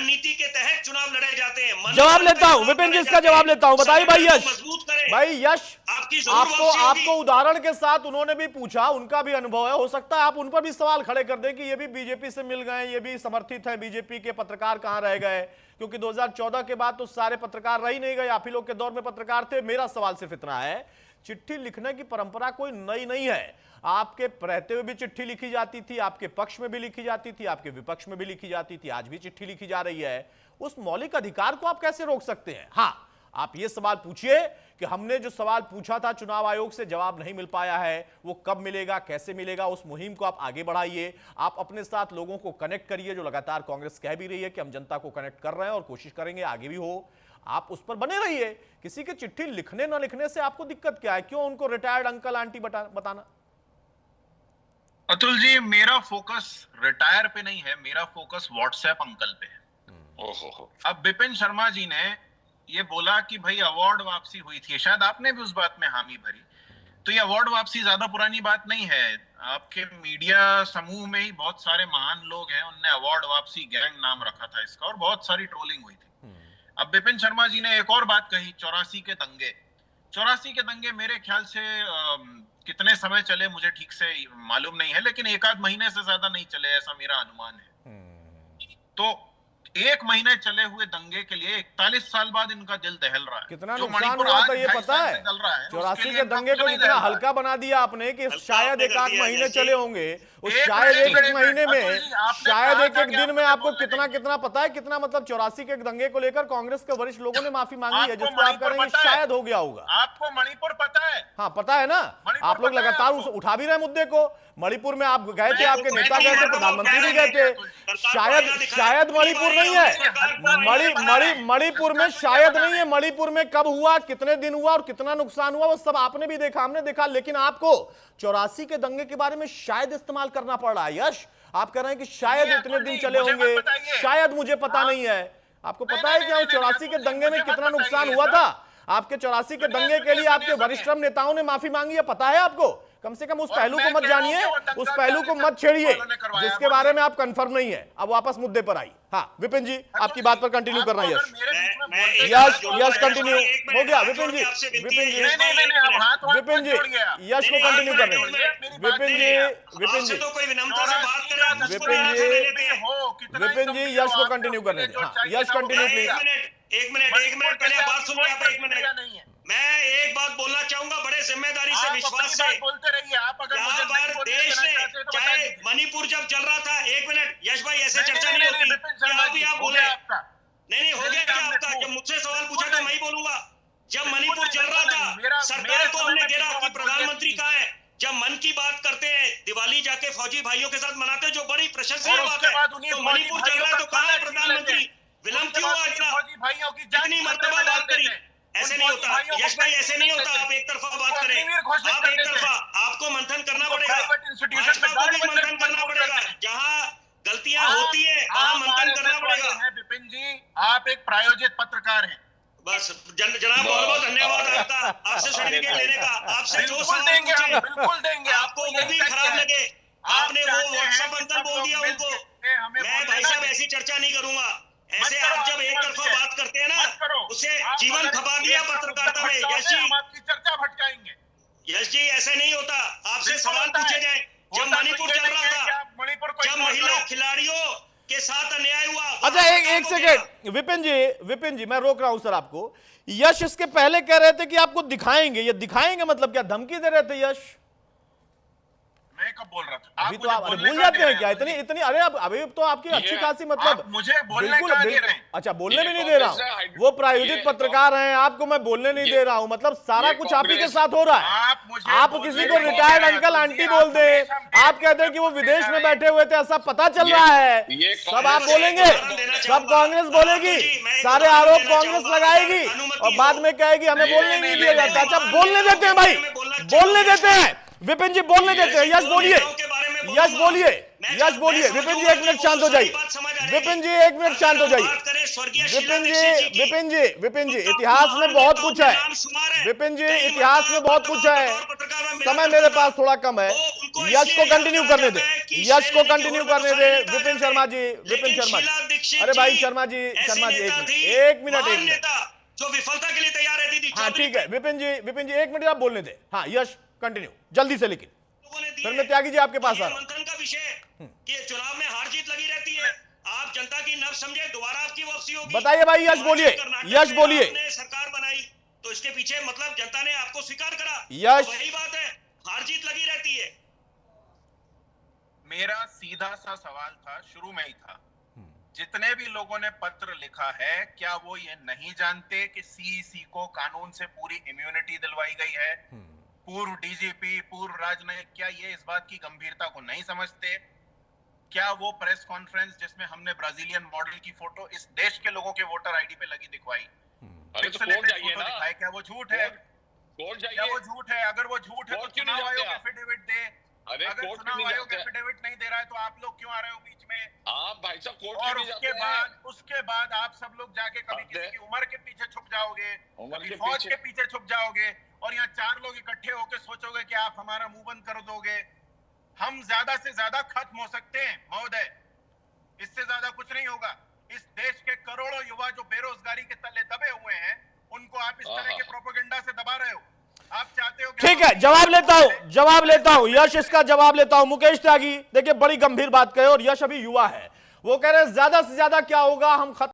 रणनीति के तहत चुनाव लड़े जाते हैं। जवाब लेता हूं विपिन जी, इसका जवाब लेता हूं। बताइए भाई यश, मजबूत करें। भाई यश, आपकी आपको उदाहरण के साथ उन्होंने भी पूछा, उनका भी अनुभव है, हो सकता है आप उन पर भी सवाल खड़े कर दें कि ये भी बीजेपी से मिल गए, ये भी समर्थित है बीजेपी के, पत्रकार कहां रह गए? क्योंकि 2014 के बाद तो सारे पत्रकार रह ही नहीं गए, आप ही लोग के दौर में पत्रकार थे। मेरा सवाल सिर्फ इतना है, चिट्ठी लिखने की परंपरा कोई नई नहीं है, आपके रहते हुए भी चिट्ठी लिखी जाती थी, आपके पक्ष में भी लिखी जाती थी, आपके विपक्ष में भी लिखी जाती थी, आज भी चिट्ठी लिखी जा रही है। उस मौलिक अधिकार को आप कैसे रोक सकते हैं? हाँ, आप ये सवाल पूछिए कि हमने जो सवाल पूछा था चुनाव आयोग से, जवाब नहीं मिल पाया है, वो कब मिलेगा, कैसे मिलेगा? उस मुहिम को आप आगे बढ़ाइए, आप अपने साथ लोगों को कनेक्ट करिए, जो लगातार कांग्रेस कह भी रही है कि हम जनता को कनेक्ट कर रहे हैं और कोशिश करेंगे आगे भी हो। आप उस पर बने रहिए। किसी की चिट्ठी लिखने ना लिखने से आपको दिक्कत क्या है? क्यों उनको रिटायर्ड अंकल आंटी बताना? अतुल जी, मेरा फोकस रिटायर पे नहीं है, मेरा फोकस व्हाट्सएप अंकल पे है। अब विपिन शर्मा जी ने ये बोला कि भाई अवार्ड वापसी हुई थी, शायद आपने भी उस बात में हामी भरी, तो ये अवार्ड वापसी ज्यादा पुरानी बात नहीं है। आपके मीडिया समूह में ही बहुत सारे महान लोग हैं, उनने अवार्ड वापसी गैंग नाम रखा था इसका, और बहुत सारी ट्रोलिंग हुई थी। अब विपिन शर्मा जी ने एक और बात कही, 84 के दंगे। 84 के दंगे मेरे ख्याल से कितने समय चले मुझे ठीक से मालूम नहीं है, लेकिन एक आध महीने से ज्यादा नहीं चले, ऐसा मेरा अनुमान है। तो एक महीने चले हुए दंगे के लिए 41 साल बाद इनका दिल दहल रहा है। कितना नुकसान हुआ था ये पता है? 84 के दंगे को इतना हल्का बना दिया आपने कि शायद एक आध महीने चले होंगे, उस शायद एक महीने में, शायद एक दिन में आपको कितना कितना पता है? कितना मतलब 84 के दंगे को लेकर कांग्रेस के वरिष्ठ लोगों ने माफी मांगी है, जिसको आप कह रहे हैं शायद हो गया होगा। आपको मणिपुर पता है? हाँ पता है ना, आप लोग लगातार उठा भी रहे मुद्दे को। मणिपुर में आप गए थे, आपके नेता गए थे, प्रधानमंत्री भी गए थे। शायद मणिपुर नहीं है, मणिपुर में शायद नहीं है। मणिपुर में कब हुआ, कितने दिन हुआ और कितना नुकसान हुआ, वो सब आपने भी देखा, हमने देखा। लेकिन आपको 84 के दंगे के बारे में शायद इस्तेमाल करना पड़ रहा है। यश, आप कह रहे हैं कि शायद इतने दिन चले होंगे, शायद मुझे पता नहीं है। आपको पता है कि 84 के दंगे में कितना नुकसान हुआ था? आपके 84 के दंगे के लिए आपके वरिष्ठ नेताओं ने माफी मांगी है, पता है आपको? कम से कम उस पहलू को मत जानिए, उस पहलू को मत छेड़िए जिसके बारे में आप कंफर्म नहीं है। अब वापस मुद्दे पर आई। हाँ विपिन जी, आपकी बात पर कंटिन्यू करना। यश कंटिन्यू हो गया। विपिन जी यश को कंटिन्यू करने। विपिन जी यश को कंटिन्यू करने। यश कंटिन्यू प्लीज। एक मिनट पहले बात सुनिए आप। एक मिनट, मैं एक बात बोलना चाहूंगा बड़े जिम्मेदारी से, विश्वास से। बोलते रहिए आप। अगर यहाँ पर देश ने, चाहे मणिपुर जब चल रहा था, एक मिनट यश भाई, ऐसे चर्चा नहीं होती। आप बोले नहीं हो गया क्या आपका? जब मुझसे सवाल पूछा तो मैं ही बोलूंगा। जब मणिपुर चल रहा था, सरकार को हमने घेरा कि प्रधानमंत्री कहाँ है। जब मन की बात करते हैं, दिवाली जाके फौजी भाइयों के साथ मनाते हैं, जो बड़ी प्रशंसनीय बात है। तो मणिपुर चल रहा है तो कहाँ है प्रधानमंत्री? विलंब क्यों हुआ इतना? कितनी मर्तबा बात करी? ऐसे नहीं होता यश भाई, ऐसे नहीं होता। आप एक तरफा बात करें, आप एक तरफा, आपको मंथन करना पड़ेगा, भाजपा को भी मंथन करना पड़ेगा। जहां गलतियां होती है वहां मंथन करना पड़ेगा। विपिन जी, आप एक प्रायोजित पत्रकार हैं। बस जनाब, बहुत बहुत धन्यवाद आपका, आपसे सर्टिफिकेट लेने का। आपसे जो सवाल पूछे बिल्कुल देंगे, आपको वो भी खराब लगे। आपने वो व्हाट्सएप अंकल बोल दिया उनको। मैं भाई साहब ऐसी चर्चा नहीं करूंगा। ऐसे आप जब एक तरफा बात करते हैं ना, उससे जीवन खपा दिया पत्रकारिता में। यश जी, आपकी चर्चा भटकाएंगे। यश जी, ऐसे नहीं होता। आपसे सवाल पूछे जाए, जब मणिपुर चल रहा था, जब महिला खिलाड़ियों के साथ अन्याय हुआ। अच्छा एक सेकेंड विपिन जी मैं रोक रहा हूं सर आपको। यश इसके पहले कह रहे थे कि आपको दिखाएंगे, ये दिखाएंगे मतलब क्या, धमकी दे रहे थे यश? मैं कब बोल रहा था? अभी तो आप भूल जाते हैं क्या? इतनी अरे अब अभी तो आपकी अच्छी खासी मतलब मुझे बोलने का दे रहे हैं। अच्छा, बोलने भी नहीं दे रहा हूँ। वो प्रायोजित पत्रकार हैं, आपको मैं बोलने नहीं दे रहा हूँ। मतलब सारा कुछ आप ही के साथ हो रहा है। आप किसी को रिटायर्ड अंकल आंटी बोल दे, आप कहते हैं कि वो विदेश में बैठे हुए थे, ऐसा पता चल रहा है। सब आप बोलेंगे, सब कांग्रेस बोलेगी, सारे आरोप कांग्रेस लगाएगी और बाद में कहेगी हमें बोलने नहीं दिया जाता। अच्छा बोलने देते हैं भाई, बोलने देते हैं विपिन जी, बोलने देते हैं। यश बोलिए, यश बोलिए, यश बोलिए। विपिन जी 1 मिनट शांत हो जाइए। विपिन जी 1 मिनट शांत हो जाइए। विपिन जी इतिहास में बहुत कुछ है। विपिन जी इतिहास में बहुत कुछ है, समय मेरे पास थोड़ा कम है। यश को कंटिन्यू करने दे, यश को कंटिन्यू करने दे। विपिन शर्मा जी, विपिन शर्मा जी दीक्षित अरे भाई जी शर्मा जी, ऐसी शर्मा जी, नेता थी, एक मिनट, महान एक मिनट। नेता जो विफलता के लिए तैयार रहती थी। हाँ ठीक है विपिन जी एक मिनट आप बोलने दे। हाँ यश कंटिन्यू जल्दी से, लेकिन लोगों ने दिए। फिर मैं त्यागी जी आपके पास आ रहा हूं। मंथन का विषय कि चुनाव में हार जीत लगी रहती है, आप जनता की नब्ज समझे, दोबारा आपकी वापसी होगी। बताइए भाई, यश बोलिए, कर्नाटक यश में बोलिए। आपने सरकार बनाई तो इसके पीछे मतलब जनता ने आपको स्वीकार करा। यश। तो वही बात है, हार जीत लगी रहती है। मेरा सीधा सा सवाल था, शुरू में ही था, जितने भी लोगों ने पत्र लिखा है क्या वो ये नहीं जानते कि सीईसी को कानून से पूरी इम्यूनिटी दिलवाई गई है? पूर्व डीजीपी, पूर्व राजनयिक क्या ये इस बात की गंभीरता को नहीं समझते? क्या वो प्रेस कॉन्फ्रेंस जिसमें हमने ब्राजीलियन मॉडल की फोटो इस देश के लोगों के वोटर आईडी पे लगी दिखवाई, अरे तो कोर्ट जाइए ना, दिखाए, क्या वो झूठ है? कोर्ट क्या जाइए। वो झूठ है? अगर वो झूठ है तो कोर्ट क्यों नहीं चुनाव जाते आयोग आप? एफिडेविट दे। अरे अगर कोर्ट क्यों चुनाव नहीं आयोग जाते? एफिडेविट नहीं दे रहा है तो आप लोग क्यों आ रहे हो बीच में? आप भाई साहब कोर्ट क्यों और नहीं जाते उसके बाद आप सब लोग जाके कभी आप दे। किसी की उम्र के पीछे छुप जाओगे, उम्र कभी के फौज पीछे। के पीछे छुप जाओगे, और यहाँ 4 लोग इकट्ठे होकर सोचोगे कि आप हमारा मुंह बंद कर दोगे। हम ज्यादा से ज्यादा खत्म हो सकते हैं महोदय, इससे ज्यादा कुछ नहीं होगा। इस देश के करोड़ों युवा जो बेरोजगारी के तले दबे हुए हैं, उनको आप इस तरह के प्रोपेगेंडा से दबा रहे हो। आप चाहते हो कि ठीक है, जवाब लेता हूं यश, इसका जवाब लेता हूं। मुकेश त्यागी देखिए बड़ी गंभीर बात कहे, और यश अभी युवा है, वो कह रहे हैं ज्यादा से ज्यादा क्या होगा, हम खत्म